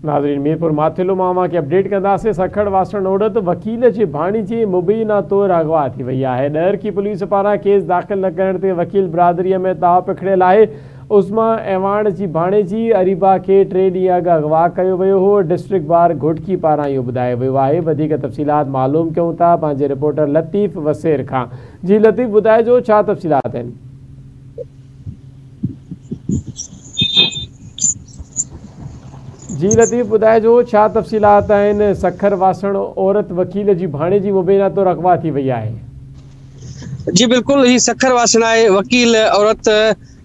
नाज़रीन, मीरपुर माथिलो मामा के अपडेट कंदासीं। सखड़ वासण औरत वकील जे भाणीजी मुबीना तौर अगवा थी वई है। डर की पुलिस पारां केस दाख़िल न करण ते वकील बिरादरी में ताव पखड़ियल है। उस्मा एवाण जी भाणेजी अरीबा के 3 ॾींहं अॻु अगवा कयो वियो हो। डिस्ट्रिक्ट बार घोटकी पारां इहो ॿुधायो वियो आहे। वधीक तफ़सीलात मालूम कयूं था पंहिंजे रिपोर्टर लतीफ़ वसेर खां। जी लतीफ़, ॿुधाइजो छा तफ़सीलात आहिनि? जी लतीफ़, ॿुधाइजो छा तफ़सीलात आहिनि? सखर वासण औरत वकील जी भाणेजी मुबीना तौर अगवा थी वई आहे। जी बिल्कुल, ही सखर वासण आहे। वकील औरत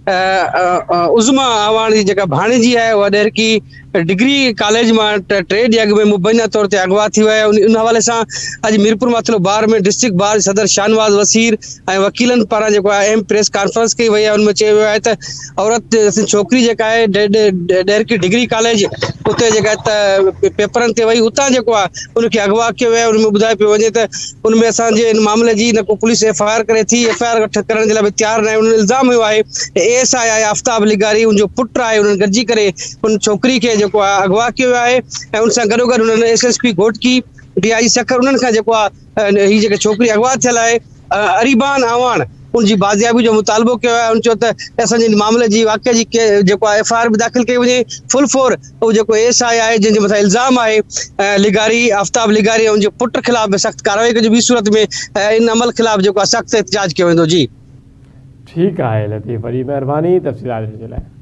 उज़मा आवाण जी जेका भाणेजी आहे उहा ॾेर की डिग्री कॉलेज में 3 ॾींहं अॻु में मुबैना तौर ते अगवा थी विया। उन हवाले सां अॼु मीरपुर माथिलो बार में डिस्ट्रिक्ट बार सदर शाहनवाज़ वसीर ऐं वकीलनि पारां जेको आहे अहम प्रेस कॉन्फ्रेंस कई वई आहे। उनमें चयो वियो आहे त औरत छोकिरी जेका आहे ॾेर की डिग्री कॉलेज उते जेका त पेपरनि ते वई, उतां जेको आहे उनखे अगवा कयो वियो आहे। उनमें ॿुधाए पियो वञे त उनमें असांजे इन मामले जी न को पुलिस FIR करे थी, FIR करण जे लाइ बि तयारु न आहे। उन इल्ज़ाम हुयो आहे ASI आहे आफ्ताब लिगारी, उनजो पुटु आहे, उन्हनि गॾिजी करे उन छोकिरी खे जेको आहे अगवा कयो वियो आहे। ऐं उन सां गॾोगॾु उन्हनि SSP घोटकी DIG सखर उन्हनि खां जेको आहे हीअ जेका छोकिरी अगवा थियल आहे अरीबान आवाण उनजी बाज़ियाबी जो मुतालबो कयो आहे। उन चयो त असांजे मामले जी वाक़े जी जेको आहे FIR बि दाख़िल कई वञे। फुल फोर उहो जेको ASI आहे जंहिंजे मथां इल्ज़ाम आहे लिगारी आफ्ताब लिगारी ऐं उनजे पुट ख़िलाफ़ सख़्त कार्रवाई कजे। ॿी सूरत में इन अमल ख़िलाफ़ जेको आहे सख़्त एहतिजाज कयो वेंदो। जी ठीकु आहे लतीफ़, वॾी महिरबानी तफ़सीलात जे लाइ।